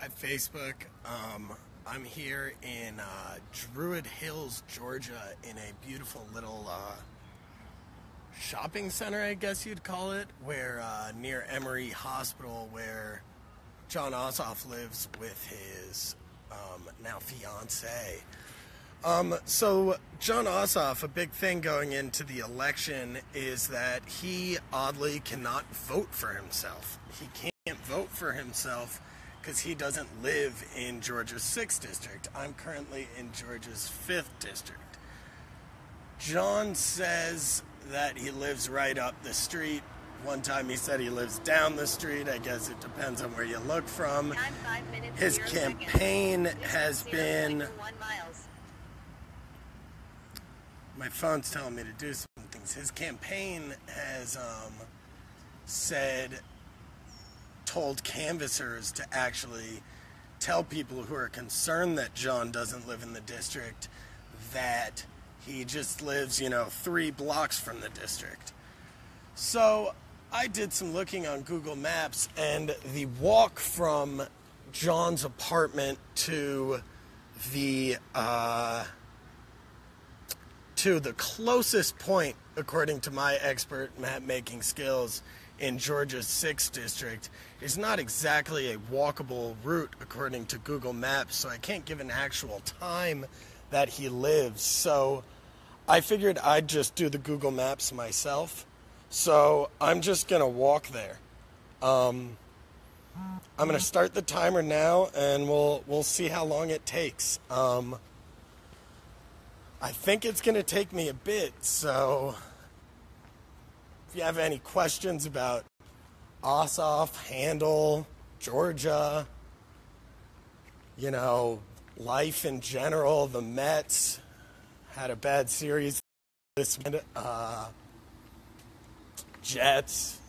Hi, Facebook. I'm here in Druid Hills, Georgia, in a beautiful little shopping center, I guess you'd call it, where near Emory Hospital, where John Ossoff lives with his now fiance. So John Ossoff, a big thing going into the election is that he oddly cannot vote for himself. He can't vote for himself because he doesn't live in Georgia's 6th district. I'm currently in Georgia's 5th district. John says that he lives right up the street. One time he said he lives down the street. I guess it depends on where you look from. His campaign has been... My phone's telling me to do some things. His campaign has told canvassers to actually tell people who are concerned that John doesn't live in the district that he just lives, 3 blocks from the district. So I did some looking on Google Maps, and the walk from John's apartment to the closest point, according to my expert map-making skills, in Georgia's 6th district is not exactly a walkable route according to Google Maps, so I can't give an actual time that he lives. So I figured I'd just do the Google Maps myself. So I'm just going to walk there. I'm going to start the timer now, and we'll see how long it takes. I think it's going to take me a bit, so if you have any questions about Ossoff, Handel, Georgia, life in general, the Mets had a bad series this minute, Jets,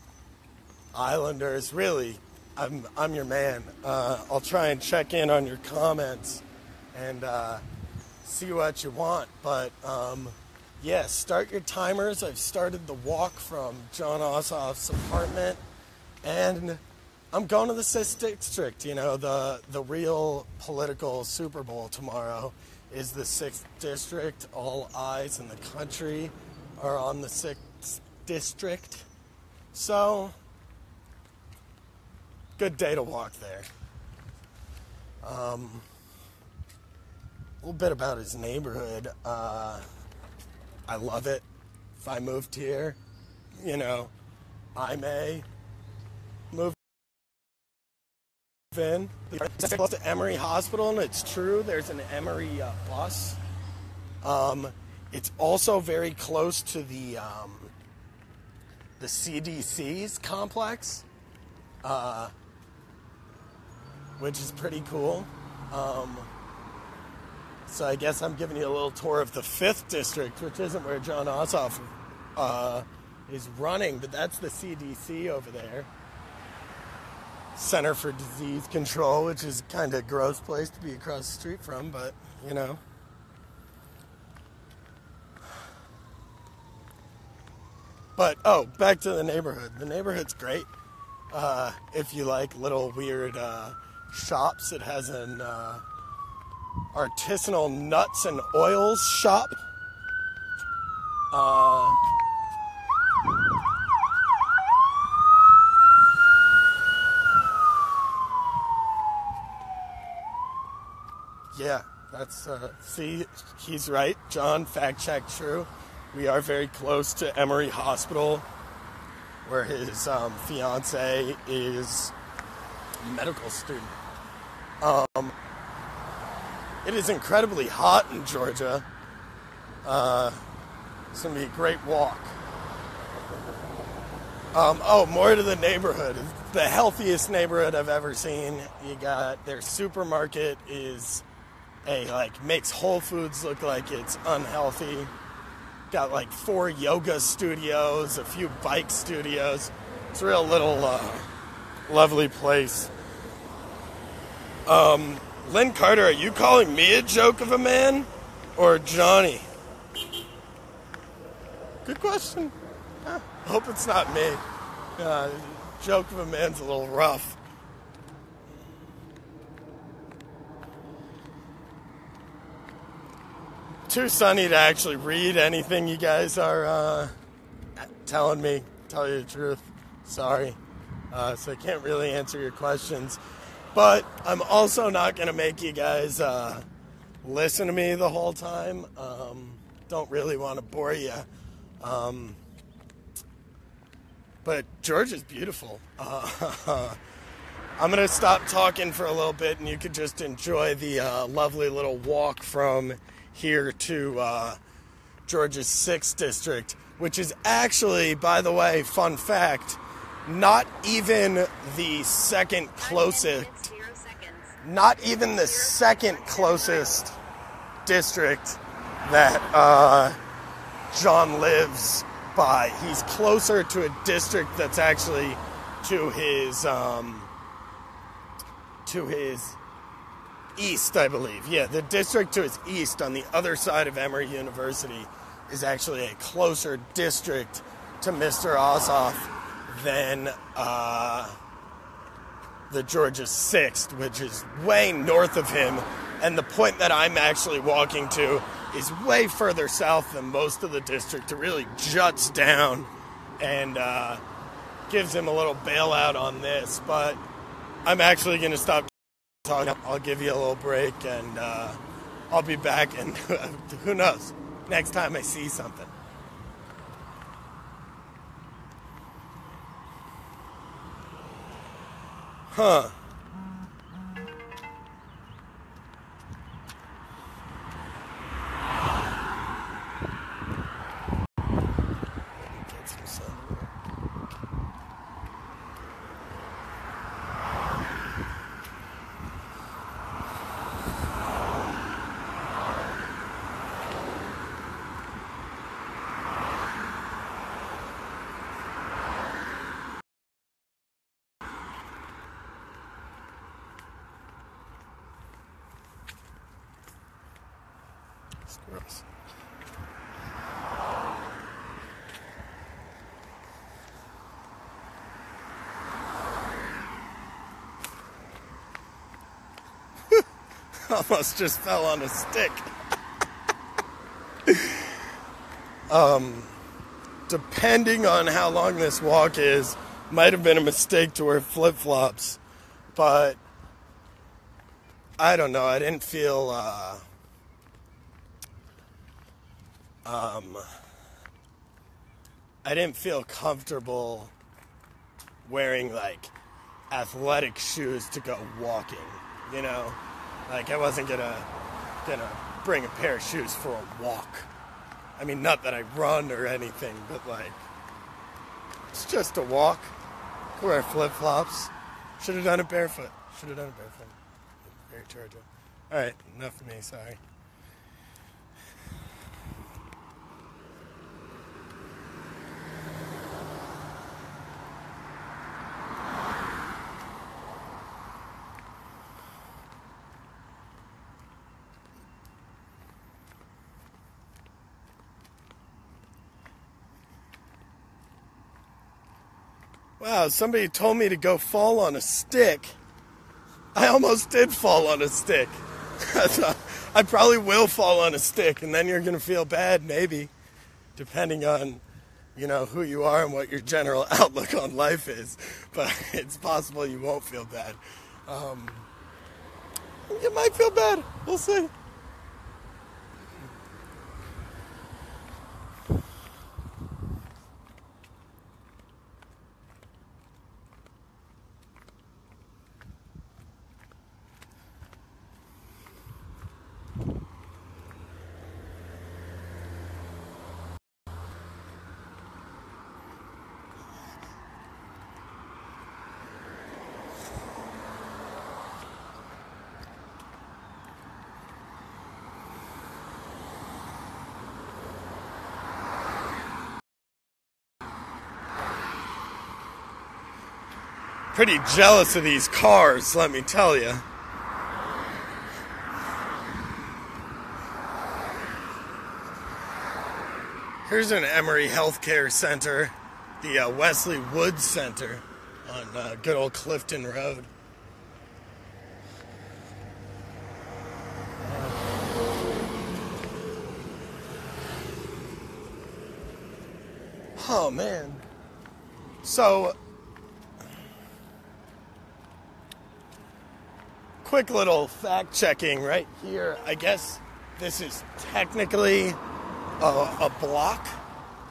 Islanders, really, I'm your man. I'll try and check in on your comments and see what you want, but yes, start your timers. I've started the walk from John Ossoff's apartment, and I'm going to the 6th district. The real political Super Bowl tomorrow is the 6th district. All eyes in the country are on the 6th district. So, good day to walk there. A little bit about his neighborhood. I love it. If I moved here, I may move in. It's close to Emory Hospital, and it's true, there's an Emory bus. It's also very close to the CDC's complex, which is pretty cool. So I guess I'm giving you a little tour of the 5th district, which isn't where John Ossoff is running, but that's the CDC over there. Center for Disease Control, which is kind of a gross place to be across the street from, but, But, back to the neighborhood. The neighborhood's great. If you like little weird shops, it has an... artisanal nuts and oils shop. Yeah, that's, see, he's right. John, fact check true. We are very close to Emory Hospital, where his fiance is a medical student. It is incredibly hot in Georgia. It's going to be a great walk. More to the neighborhood. It's the healthiest neighborhood I've ever seen. You got their supermarket makes Whole Foods look like it's unhealthy. Got 4 yoga studios, a few bike studios. It's a real little lovely place. Lynn Carter, are you calling me a joke of a man or Johnny? Good question. I hope it's not me. Joke of a man's a little rough. too sunny to actually read anything you guys are telling me. Tell you the truth. Sorry. So I can't really answer your questions. But I'm also not going to make you guys listen to me the whole time. Don't really want to bore you. But Georgia's beautiful. I'm going to stop talking for a little bit, and you could just enjoy the lovely little walk from here to Georgia's 6th District, which is actually, by the way, fun fact, not even the second closest, district that John lives by. He's closer to a district that's actually to his east, I believe. Yeah, the district to his east on the other side of Emory University is actually a closer district to Mr. Ossoff than the Georgia 6th, which is way north of him. And the point that I'm actually walking to is way further south than most of the district. It really juts down and gives him a little bailout on this. But I'm actually going to stop talking. I'll give you a little break, and I'll be back. And who knows? Next time I see something. Huh. Get some sun. It's gross. Almost just fell on a stick. Depending on how long this walk is, might have been a mistake to wear flip-flops, but I don't know. I didn't feel comfortable wearing like athletic shoes to go walking, you know? Like I wasn't gonna bring a pair of shoes for a walk. I mean, not that I run or anything, but like it's just a walk. Could wear flip-flops. Should have done it barefoot. Very charging. All right, enough of me. Sorry. Wow, somebody told me to go fall on a stick. I almost did fall on a stick. I probably will fall on a stick, and then you're going to feel bad, maybe, depending on, you know, who you are and what your general outlook on life is. But it's possible you won't feel bad. You might feel bad. We'll see. Pretty jealous of these cars, let me tell you. Here's an Emory Healthcare Center, the Wesley Woods Center on good old Clifton Road. Oh, man. So, quick little fact checking right here. I guess this is technically a block.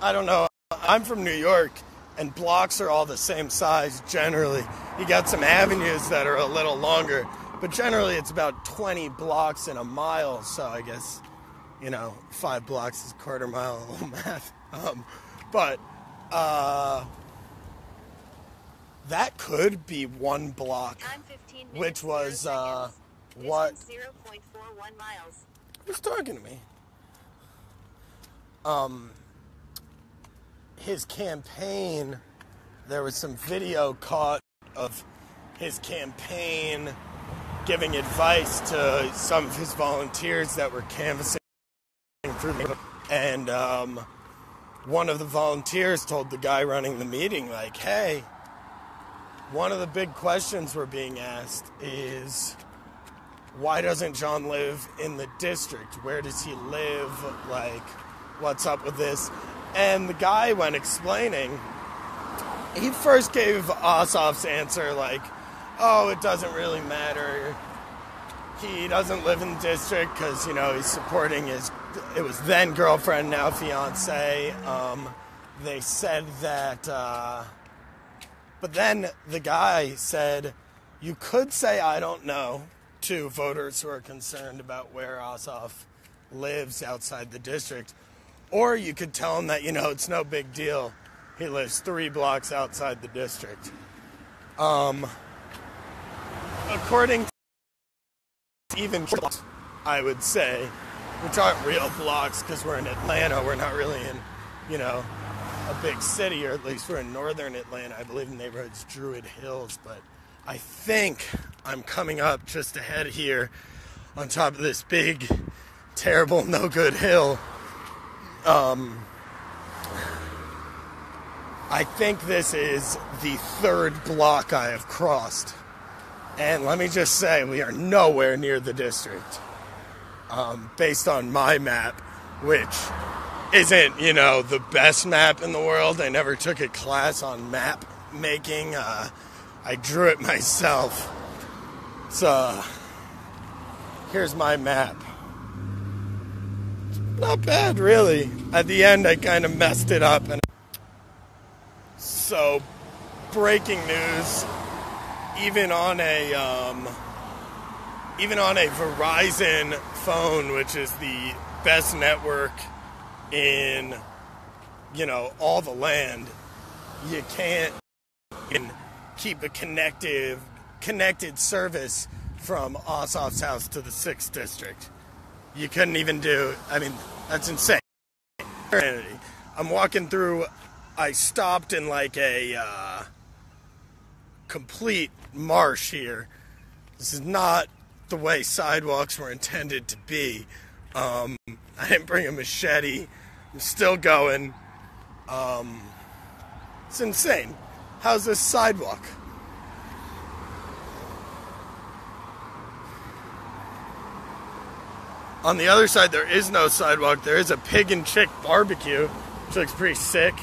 I don't know. I'm from New York, and blocks are all the same size generally. You got some avenues that are a little longer, but generally it's about 20 blocks in a mile. So I guess, 5 blocks is a quarter mile, a little math. But that could be one block, which was what? 0.41 miles. Who's talking to me? His campaign, there was some video caught of his campaign giving advice to some of his volunteers that were canvassing through the, and one of the volunteers told the guy running the meeting, like, hey, one of the big questions we're being asked is, why doesn't John live in the district? Where does he live? Like, what's up with this? And the guy, when explaining, he first gave Ossoff's answer like, oh, it doesn't really matter. He doesn't live in the district because, he's supporting it was then girlfriend, now fiance. They said that, but then the guy said, you could say, I don't know, to voters who are concerned about where Ossoff lives outside the district. Or you could tell him that, it's no big deal. He lives 3 blocks outside the district. According to even blocks, I would say, which aren't real blocks because we're in Atlanta. We're not really in, a big city, or at least we're in northern Atlanta. I believe the neighborhood's Druid Hills, but I think I'm coming up just ahead here on top of this big, terrible, no good hill. I think this is the 3rd block I have crossed. And let me just say, we are nowhere near the district. Based on my map, which isn't, the best map in the world. I never took a class on map making. I drew it myself. So, here's my map. Not bad, really. At the end, I kind of messed it up. So, breaking news. Even on a Verizon phone, which is the best network in, all the land, you can't keep a connected service from Ossoff's house to the 6th district. You couldn't even do, that's insane. I'm walking through, I stopped in like a complete marsh here. This is not the way sidewalks were intended to be. I didn't bring a machete. I'm still going. It's insane. How's this sidewalk? On the other side, there is no sidewalk. There is a pig and chick barbecue, which looks pretty sick.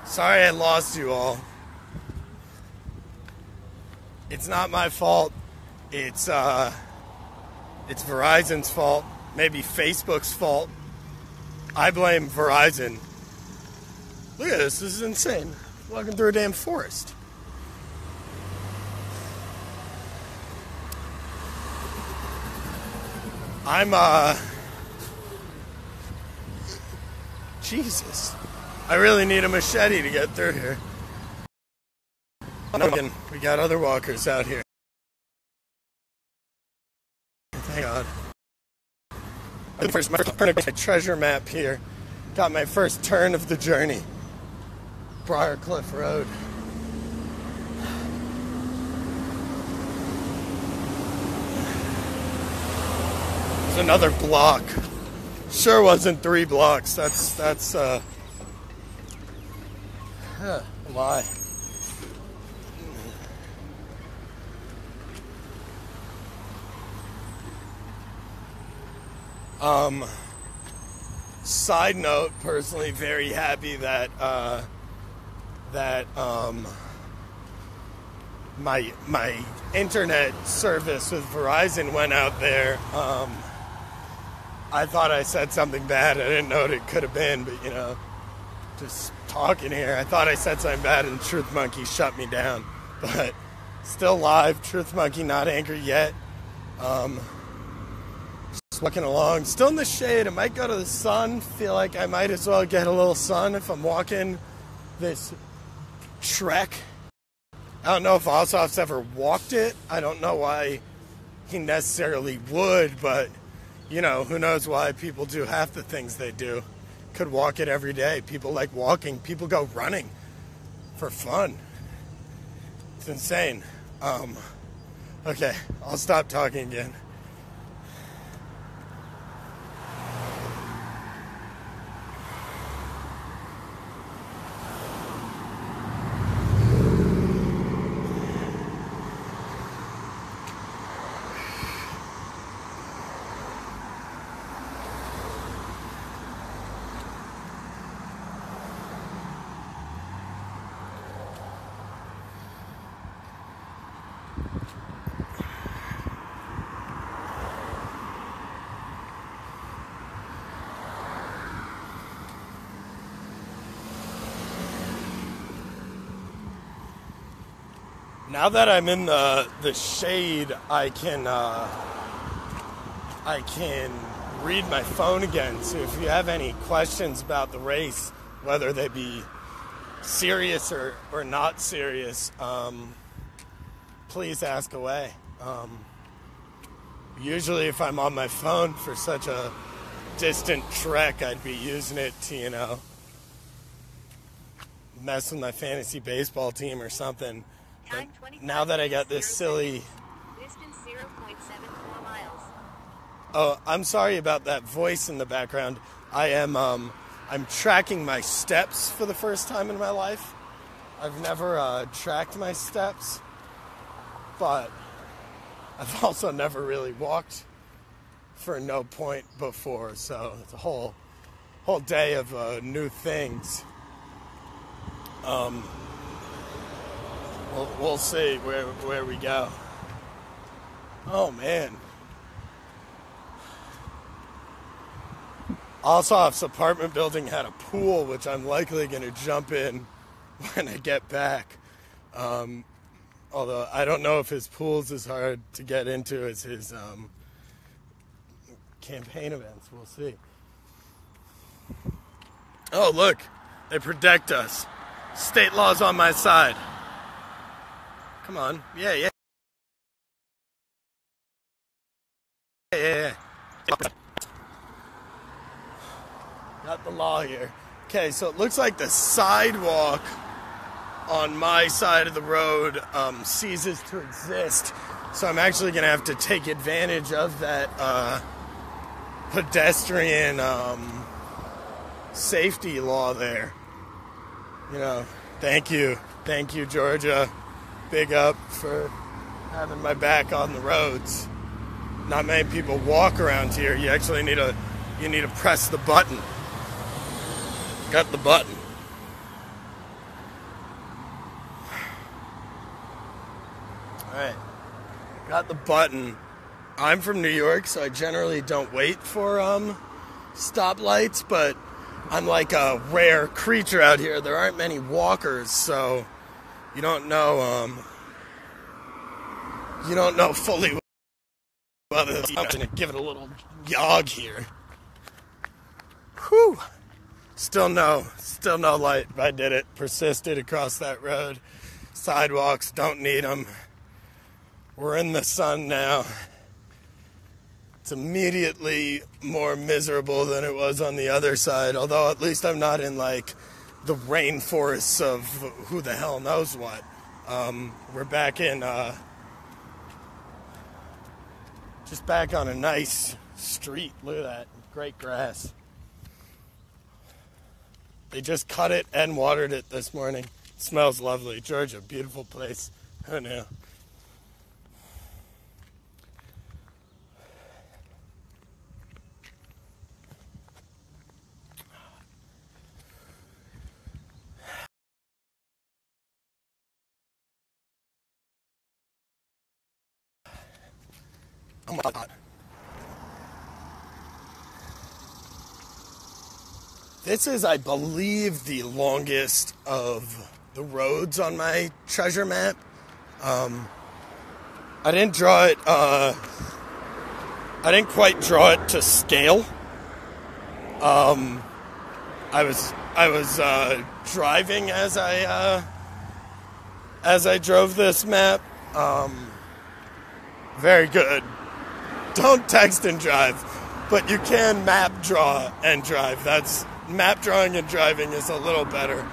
Sorry I lost you all. It's not my fault. It's Verizon's fault. Maybe Facebook's fault. I blame Verizon. Look at this. This is insane. Walking through a damn forest. Jesus. I really need a machete to get through here. We got other walkers out here. Thank God. My treasure map here. Got my first turn of the journey. Briarcliff Road. There's another block. Sure wasn't 3 blocks. That's a lie. Side note, personally very happy that my internet service with Verizon went out there. I thought I said something bad. I didn't know what it could have been, but just talking here, I thought I said something bad and Truth Monkey shut me down. But still live, Truth Monkey not anchored yet. Just walking along, still in the shade. I might go to the sun. Feel like I might as well get a little sun if I'm walking this trek. I don't know if Ossoff's ever walked it. I don't know why he necessarily would, but who knows why people do half the things they do. Could walk it every day. People like walking. People go running for fun. It's insane. Okay, I'll stop talking again. Now that I'm in the shade, I can read my phone again. So if you have any questions about the race, whether they be serious or not serious, please ask away. Usually if I'm on my phone for such a distant trek, I'd be using it to, mess with my fantasy baseball team or something. But now that I got this silly... Distance 0.74 miles. Oh, I'm sorry about that voice in the background. I'm tracking my steps for the first time in my life. I've never tracked my steps, but I've also never really walked for no point before, so it's a whole day of new things. We'll see where we go. Oh man. Ossoff's apartment building had a pool, which I'm likely going to jump in when I get back. Although I don't know if his pool's as hard to get into as his campaign events. We'll see. Oh, look. They protect us. State law's on my side. Come on. Yeah. Got the law here. Okay, so it looks like the sidewalk on my side of the road ceases to exist. So I'm actually going to have to take advantage of that pedestrian safety law there. Thank you, Georgia. Big up for having my back on the roads. Not many people walk around here. You actually need to press the button. Got the button. Alright. Got the button. I'm from New York, so I generally don't wait for stoplights, but I'm like a rare creature out here. There aren't many walkers, so you don't know fully whether I'm gonna give it a little jog here. Whew. Still no light. I did it. Persisted across that road. Sidewalks, don't need them. We're in the sun now. It's immediately more miserable than it was on the other side, although at least I'm not in like the rainforests of who the hell knows what. We're back in just back on a nice street. Look at that. Great grass. They just cut it and watered it this morning. It smells lovely. Georgia, beautiful place. Who knew? Oh my God. This is, I believe, the longest of the roads on my treasure map. I didn't draw it, I didn't quite draw it to scale. I was driving as I drove this map. Very good. Don't text and drive, but you can map draw and drive. That's map drawing and driving is a little better.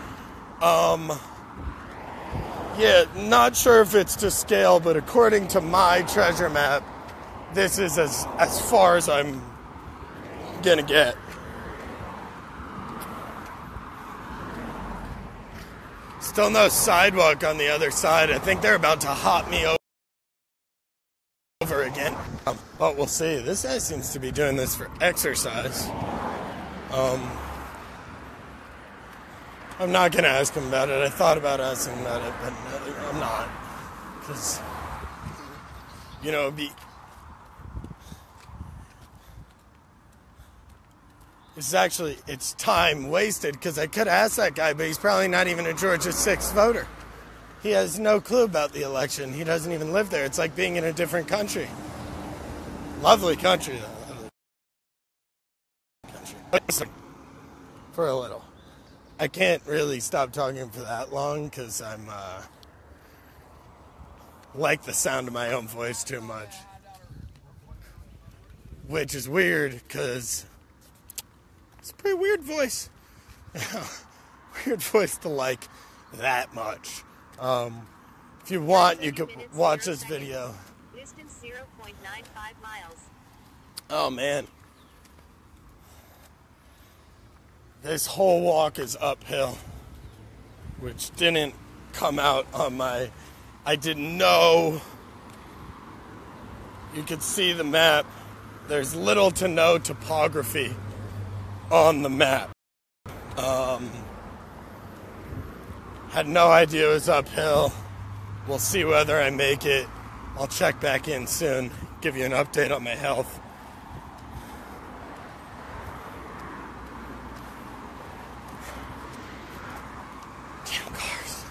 Yeah, not sure if it's to scale, but according to my treasure map, this is as far as I'm gonna get. Still no sidewalk on the other side. I think they're about to hop me over again. But we'll see. This guy seems to be doing this for exercise. I'm not going to ask him about it. I thought about asking about it, but I'm not. Because, it's time wasted, because I could ask that guy, but he's probably not even a Georgia 6th voter. He has no clue about the election. He doesn't even live there. It's like being in a different country. Lovely country, though. For a little. I can't really stop talking for that long, because I'm, like the sound of my own voice too much. Which is weird, because it's a pretty weird voice. Weird voice to like that much. If you want, you can watch this video. Distance 0.95 miles. Oh, man. This whole walk is uphill, which didn't come out on my... I didn't know. You could see the map. There's little to no topography on the map. Had no idea it was uphill. We'll see whether I make it. I'll check back in soon, give you an update on my health. Damn cars.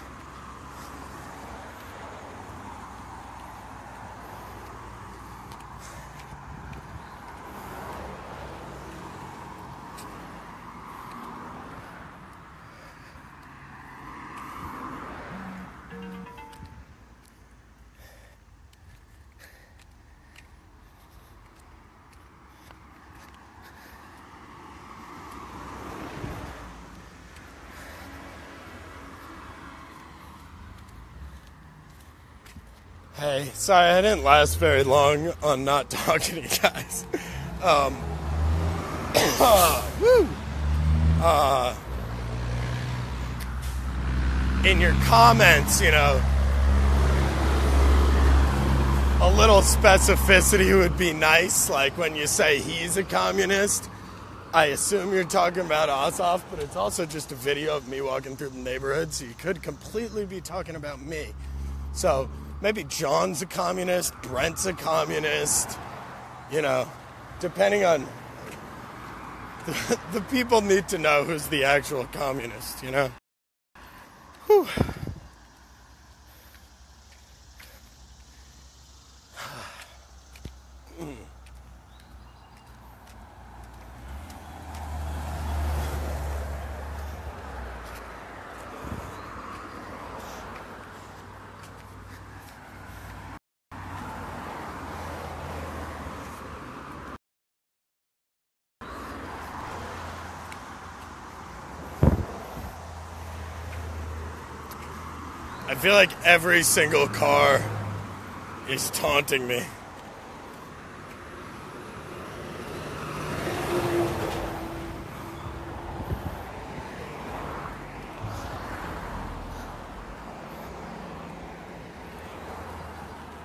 Hey, sorry I didn't last very long on not talking to you guys. Woo! In your comments, a little specificity would be nice. Like when you say he's a communist, I assume you're talking about Ossoff, but it's also just a video of me walking through the neighborhood, so you could completely be talking about me. So maybe John's a communist, Brent's a communist, depending on... The people need to know who's the actual communist, Whew. I feel like every single car is taunting me.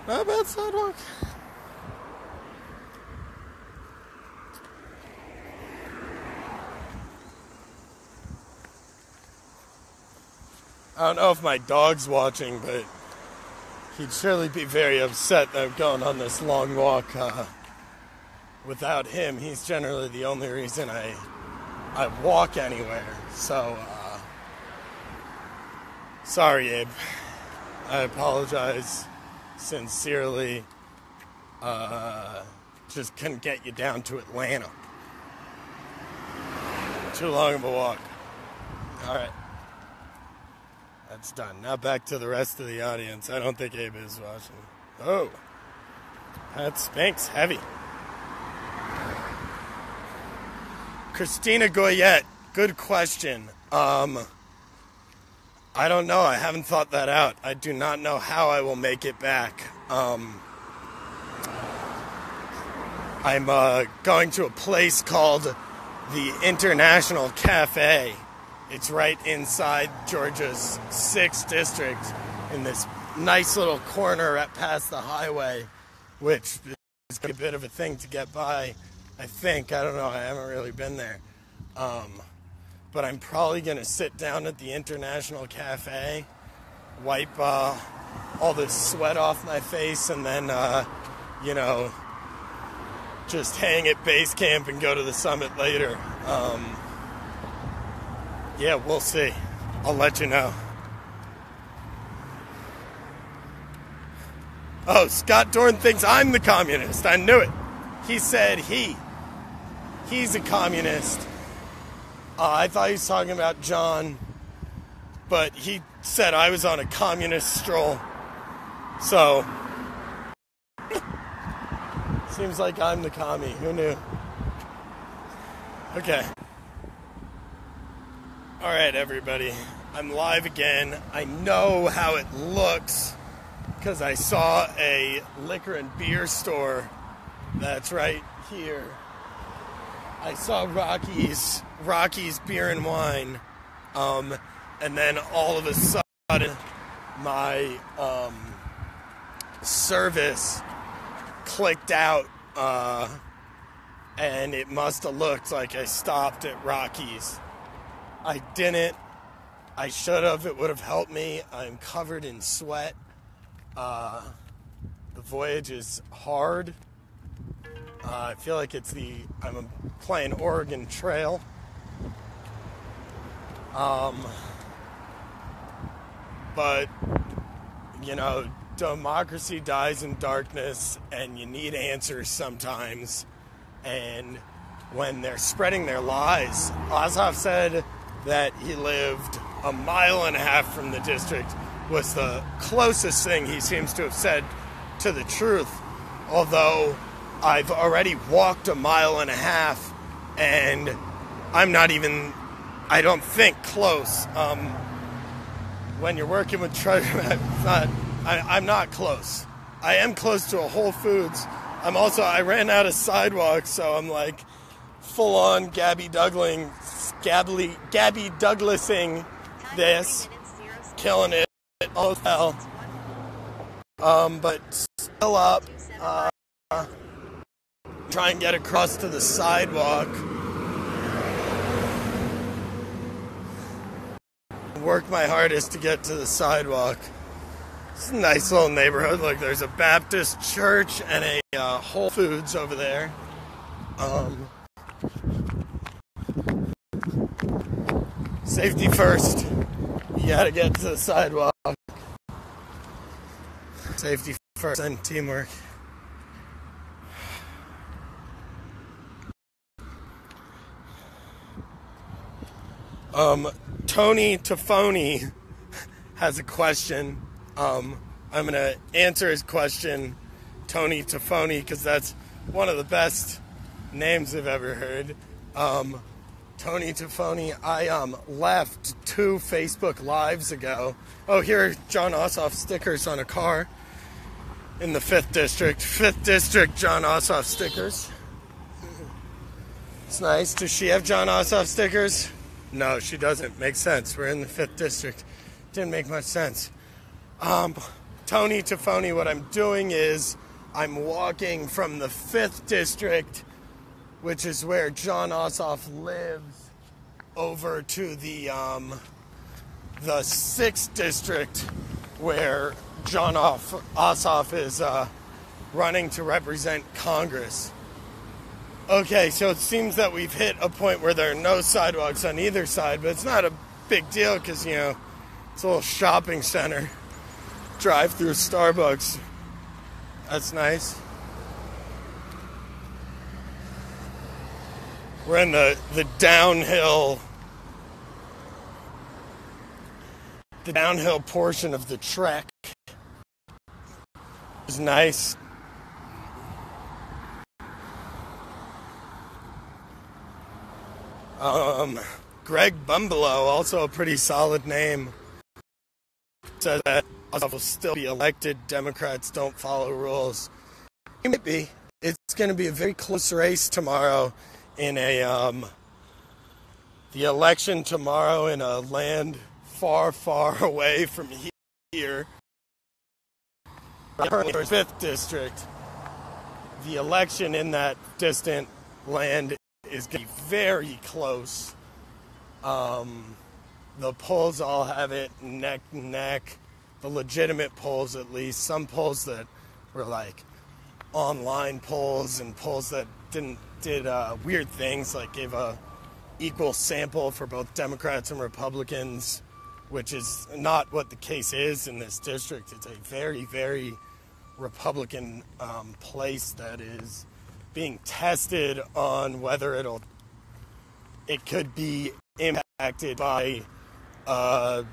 Not a bad sidewalk. I don't know if my dog's watching, but He'd surely be very upset that I'm going on this long walk without him. He's generally the only reason I walk anywhere. So, sorry, Abe. I apologize sincerely. Just couldn't get you down to Atlanta. Too long of a walk. All right. That's done. Now back to the rest of the audience. I don't think Abe is watching. Oh. That spanks heavy. Christina Goyette. Good question. I don't know. I haven't thought that out. I do not know how I will make it back. I'm going to a place called the International Cafe. It's right inside Georgia's 6th district in this nice little corner right past the highway, which is a bit of a thing to get by, I think. I don't know. I haven't really been there. But I'm probably going to sit down at the International Cafe, wipe all the sweat off my face, and then, just hang at base camp and go to the summit later. Yeah, we'll see. I'll let you know. Oh, Scott Dorn thinks I'm the communist. I knew it. He said he's a communist. I thought he was talking about John, but he said I was on a communist stroll. So, seems like I'm the commie. Who knew? Okay. All right, everybody. I'm live again. I know how it looks because I saw a liquor and beer store that's right here. I saw Rocky's Beer and Wine, and then all of a sudden my service clicked out, and it must have looked like I stopped at Rocky's. I didn't. I should have. It would have helped me. I'm covered in sweat. The voyage is hard. I feel like I'm playing Oregon Trail. But, democracy dies in darkness, and you need answers sometimes. And when they're spreading their lies, Ossoff said that he lived 1.5 miles from the district was the closest thing he seems to have said to the truth. Although I've already walked 1.5 miles, and I'm not even, I don't think, close. When you're working with treasure, I'm not close. I am close to a Whole Foods. I ran out of sidewalk, so I'm like full on Gabby Douglasing this, killing it, all hell. But still up, try and get across to the sidewalk. Work my hardest to get to the sidewalk. It's a nice little neighborhood. Look, there's a Baptist church and a Whole Foods over there. Safety first. You gotta get to the sidewalk. Safety first and teamwork. Tony Tafoni has a question. I'm going to answer his question, Tony Tafoni, because that's one of the best names I've ever heard. Tony Tafoni, I left 2 Facebook Lives ago. Oh, here are John Ossoff stickers on a car in the 5th District. 5th District John Ossoff stickers. It's nice. Does she have John Ossoff stickers? No, she doesn't. Makes sense. We're in the 5th District. Didn't make much sense. Tony Tafoni, what I'm doing is I'm walking from the 5th District, which is where John Ossoff lives, over to the 6th District, where John Ossoff is running to represent Congress. Okay, so it seems that we've hit a point where there are no sidewalks on either side, but it's not a big deal because, you know, it's a little shopping center. Drive through Starbucks. That's nice. We're in the downhill portion of the trek. It's nice. Greg Bumbelow, also a pretty solid name, says that Ossoff will still be elected. Democrats don't follow rules. He might be. It's going to be a very close race tomorrow in the election tomorrow in a land far, far away from here. Currently, 5th district. The election in that distant land is going to be very close. The polls all have it neck and neck. The legitimate polls, at least. Some polls that were like online polls and polls that did weird things, like gave a equal sample for both Democrats and Republicans, which is not what the case is in this district. It's a very, very Republican place that is being tested on whether it could be impacted by a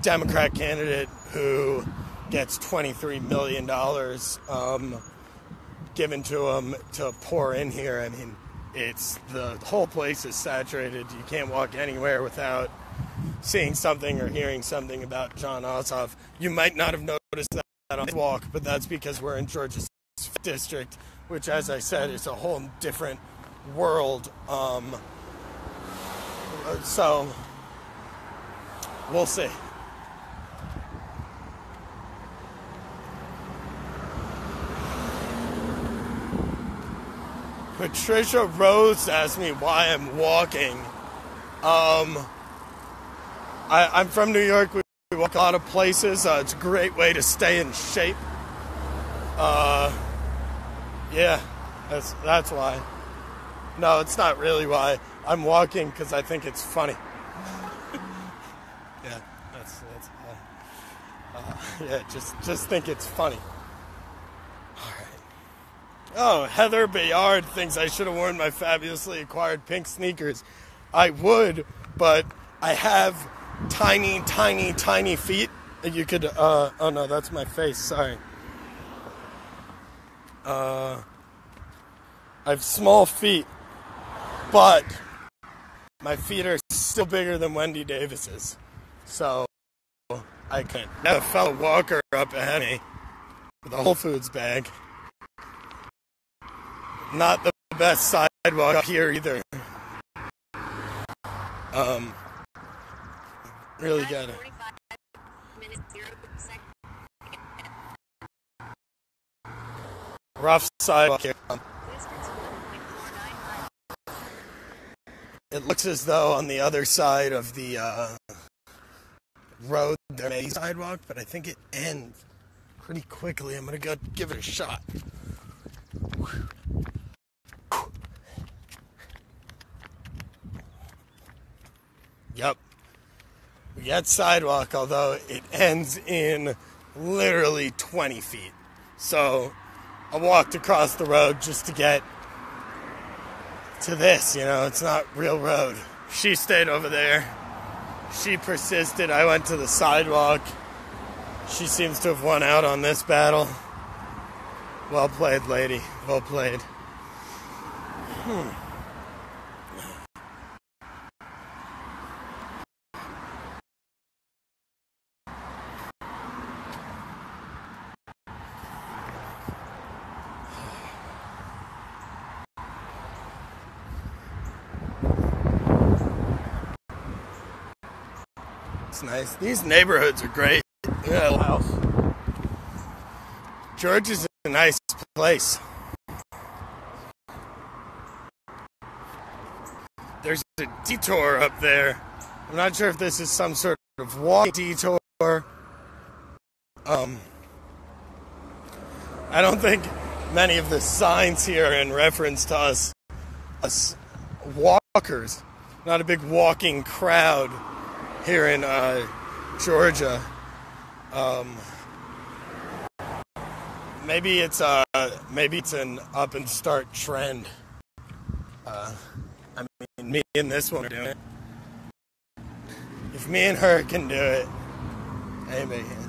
Democrat candidate who gets $23 million given to him to pour in here. I mean, the whole place is saturated. You can't walk anywhere without seeing something or hearing something about John Ossoff. You might not have noticed that on this walk, but that's because we're in Georgia's district, which, as I said, is a whole different world. So we'll see. Patricia Rose asked me why I'm walking. I'm from New York. We walk a lot of places. It's a great way to stay in shape. Yeah, that's why. No, it's not really why. I'm walking because I think it's funny. Yeah, yeah, just think it's funny. All right. Oh, Heather Bayard thinks I should have worn my fabulously acquired pink sneakers. I would, but I have tiny, tiny, tiny feet. You could, oh no, that's my face, sorry. I have small feet, but my feet are still bigger than Wendy Davis's, so I can't. I have a fellow walker up ahead of me with a Whole Foods bag. Not the best sidewalk up here either. Really got it. Rough sidewalk here. It looks as though on the other side of the road there may be a sidewalk, but I think it ends pretty quickly. I'm gonna go give it a shot. Yep. We got sidewalk, although it ends in literally 20 feet. So I walked across the road just to get to this, you know, it's not real road. She stayed over there. She persisted. I went to the sidewalk. She seems to have won out on this battle. Well played, lady. Well played. It's nice. These neighborhoods are great. Yeah, house. Georgia's a nice place. There's a detour up there. I'm not sure if this is some sort of walking detour. I don't think many of the signs here are in reference to us walkers. Not a big walking crowd here in Georgia. Maybe it's an up and start trend. I mean, me and this one are doing it. If me and her can do it, anybody can.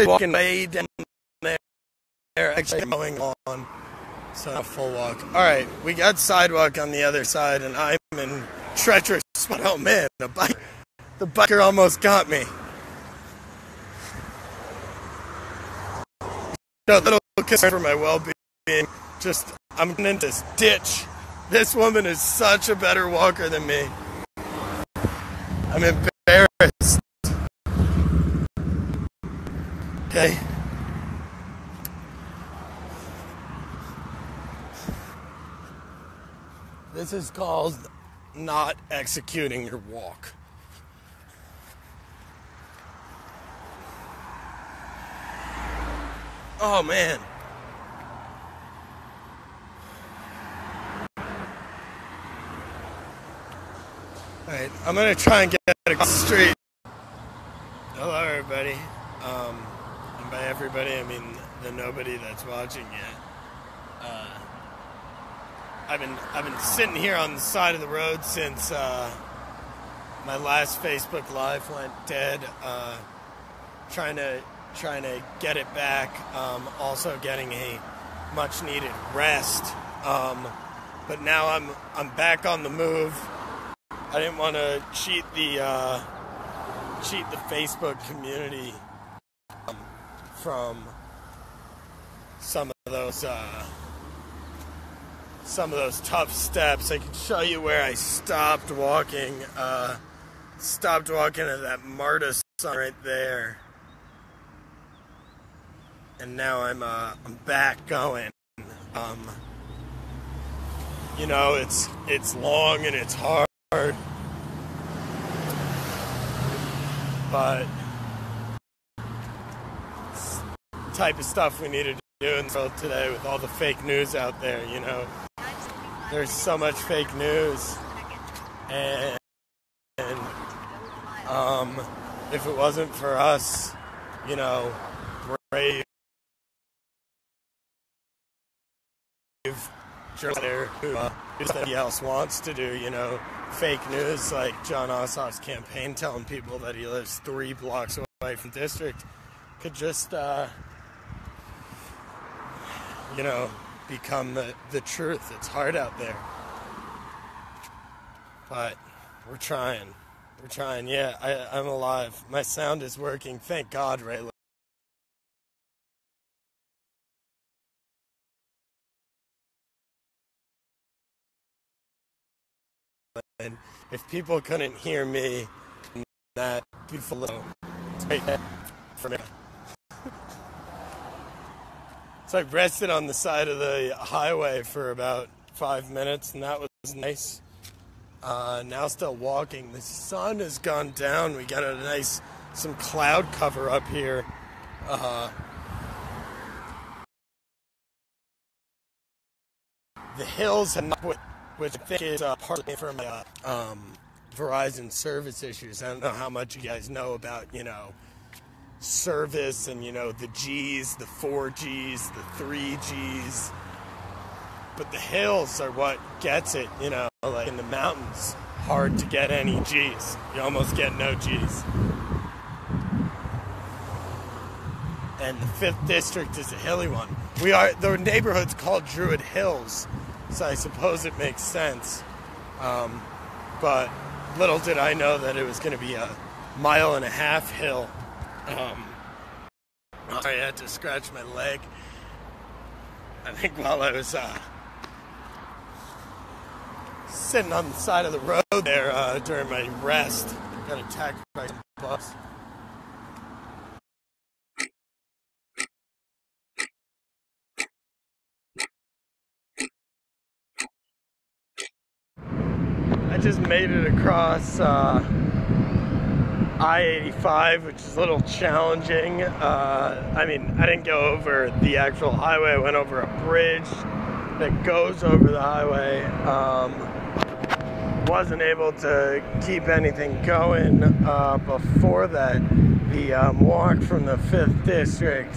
Walking way down there, actually going on. So a full walk. All right, we got sidewalk on the other side, and I'm in treacherous spot. Oh man, the biker almost got me. A little concern for my well-being. Just, I'm in this ditch. This woman is such a better walker than me. I'm embarrassed. Okay. This is called not executing your walk. Oh man. Alright, I'm gonna try and get across the street. Hello everybody. And by everybody I mean the nobody that's watching yet. I've been sitting here on the side of the road since my last Facebook Live went dead. Trying to get it back. Also getting a much needed rest. But now I'm back on the move. I didn't want to cheat the Facebook community from some of those tough steps. I can show you where I stopped walking. Stopped walking at that MARTA sign right there, and now I'm back going. You know, it's long and it's hard, but it's the type of stuff we needed to do in the world today with all the fake news out there. You know, there's so much fake news, and if it wasn't for us, you know, brave journalists who somebody else wants to do, you know, fake news like John Ossoff's campaign telling people that he lives 3 blocks away from the district could just, you know, become the truth. It's hard out there. But we're trying. We're trying. Yeah, I'm alive. My sound is working. Thank God, Rayla. And if people couldn't hear me in that beautiful little straight for me. So I rested on the side of the highway for about 5 minutes, and that was nice. Now still walking. The sun has gone down. We got some cloud cover up here. The hills have not, which I think is partly from Verizon service issues. I don't know how much you guys know about, you know, service and, you know, the G's, the 4Gs, the 3Gs. But the hills are what gets it, you know, like in the mountains, hard to get any G's. You almost get no G's. And the 5th district is a hilly one. The neighborhood's called Druid Hills, so I suppose it makes sense. But little did I know that it was going to be a 1.5 mile hill. I had to scratch my leg, I think, while I was sitting on the side of the road there during my rest. Got attacked by some bugs. just made it across I-85, which is a little challenging. I mean, I didn't go over the actual highway. I went over a bridge that goes over the highway. Wasn't able to keep anything going before that. The walk from the 5th District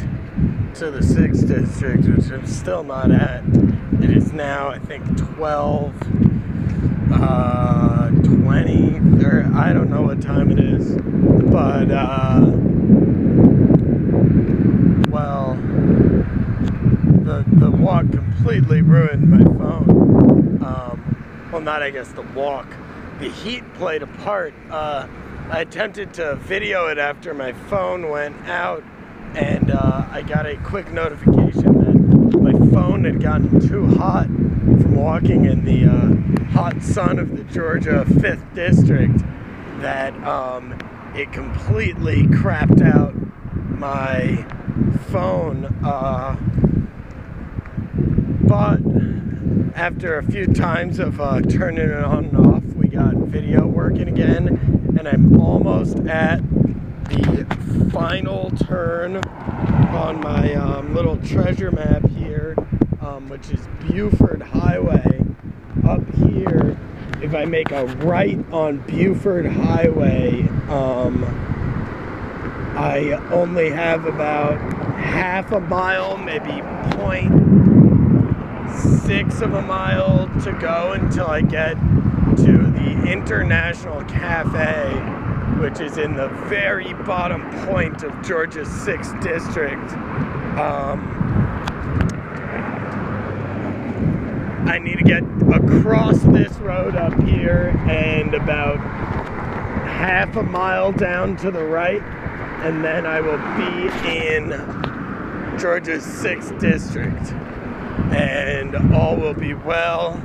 to the 6th District, which I'm still not at. It is now, I think, 20, 30, I don't know what time it is, but, well, the walk completely ruined my phone. Well, not, I guess, the walk. The heat played a part. I attempted to video it after my phone went out, and I got a quick notification that my phone had gotten too hot from walking in the hot sun of the Georgia 5th District, that it completely crapped out my phone. But after a few times of turning it on and off, we got video working again, and I'm almost at the final turn on my little treasure map here, which is Buford Highway. Up here, if I make a right on Buford Highway, I only have about half a mile, maybe 0.6 of a mile to go until I get to the International Cafe, which is in the very bottom point of Georgia's 6th District. I need to get across this road up here and about half a mile down to the right, and then I will be in Georgia's 6th District, and all will be well,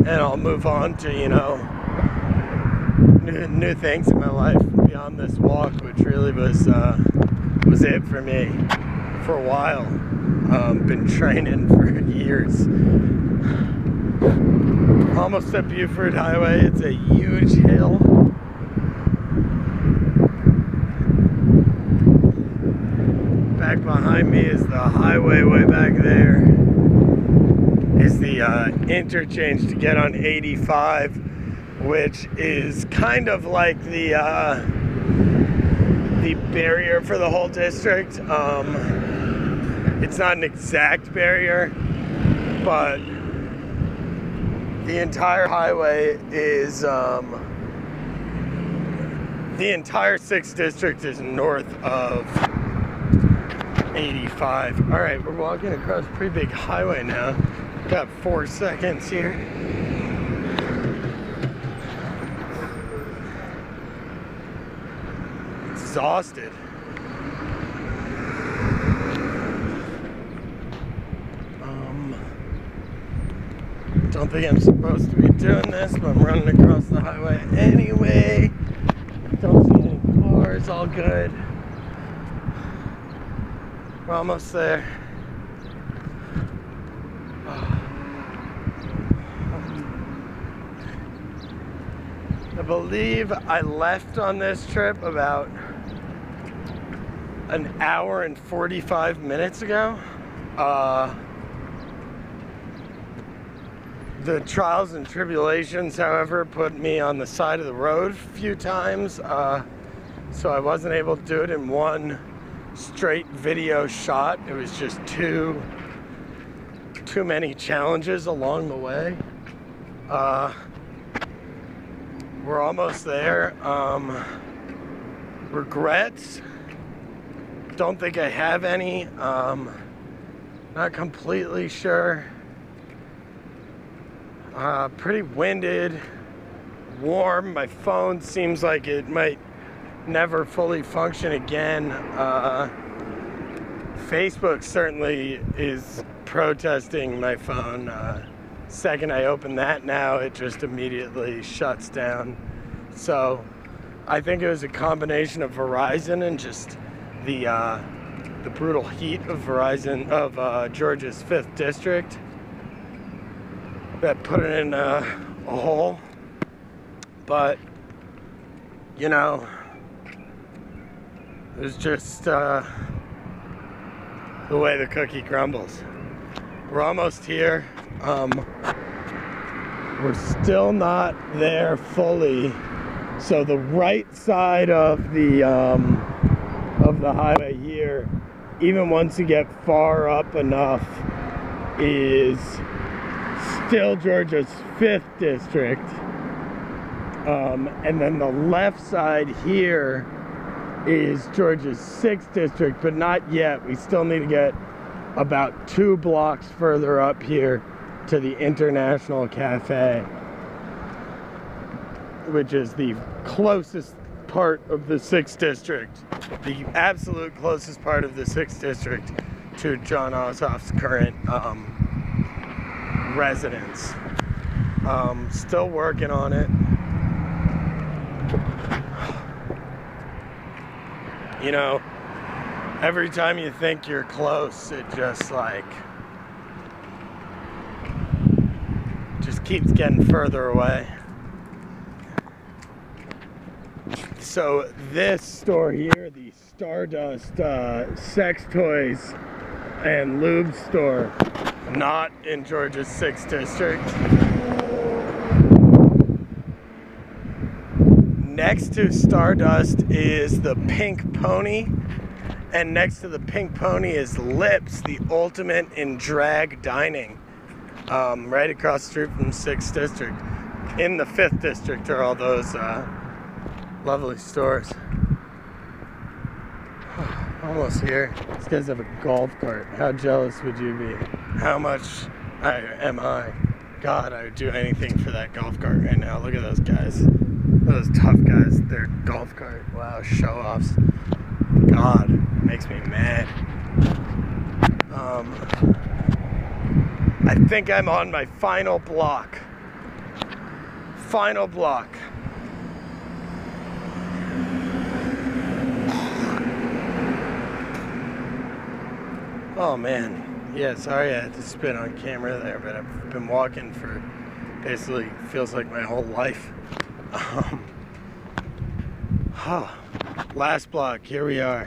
and I'll move on to, you know, new things in my life beyond this walk, which really was it for me for a while. Been training for years. Almost at Buford Highway. It's a huge hill. Back behind me is the highway. Way back there is the interchange to get on 85, which is kind of like the barrier for the whole district. It's not an exact barrier, but the entire highway is, the entire 6th District is north of 85. All right, we're walking across a pretty big highway now. Got 4 seconds here. Exhausted. Don't think I'm supposed to be doing this, but I'm running across the highway anyway. Don't see any cars, all good. We're almost there. I believe I left on this trip about an hour and 45 minutes ago. The trials and tribulations, however, put me on the side of the road a few times, so I wasn't able to do it in one straight video shot. It was just too many challenges along the way. We're almost there. Regrets? Don't think I have any. Not completely sure. Pretty winded, warm. My phone seems like it might never fully function again. Facebook certainly is protesting my phone. Second I open that now, it just immediately shuts down. So I think it was a combination of Verizon and just the brutal heat of Georgia's 5th District that put it in a hole. But, you know, it's just the way the cookie crumbles. We're almost here. We're still not there fully. So the right side of the highway here, even once you get far up enough, is still Georgia's 5th district. And then the left side here is Georgia's 6th district, but not yet. We still need to get about 2 blocks further up here to the International Cafe, which is the closest part of the 6th district, the absolute closest part of the 6th district to John Ossoff's current residence. Still working on it. You know, every time you think you're close, it just keeps getting further away. So this store here, the Stardust sex toys and lube store, not in Georgia's 6th district. Next to Stardust is the Pink Pony, and next to the Pink Pony is Lips, the ultimate in drag dining, right across the street from the 6th district. In the 5th district are all those lovely stores. Almost here. These guys have a golf cart. How jealous would you be? How much am I? God, I would do anything for that golf cart right now. Look at those guys. Those tough guys, their golf cart. Wow, show-offs. God, makes me mad. I think I'm on my final block. Final block. Oh man. Yeah, sorry I had to spit on camera there, but I've been walking for basically feels like my whole life. Last block, here we are.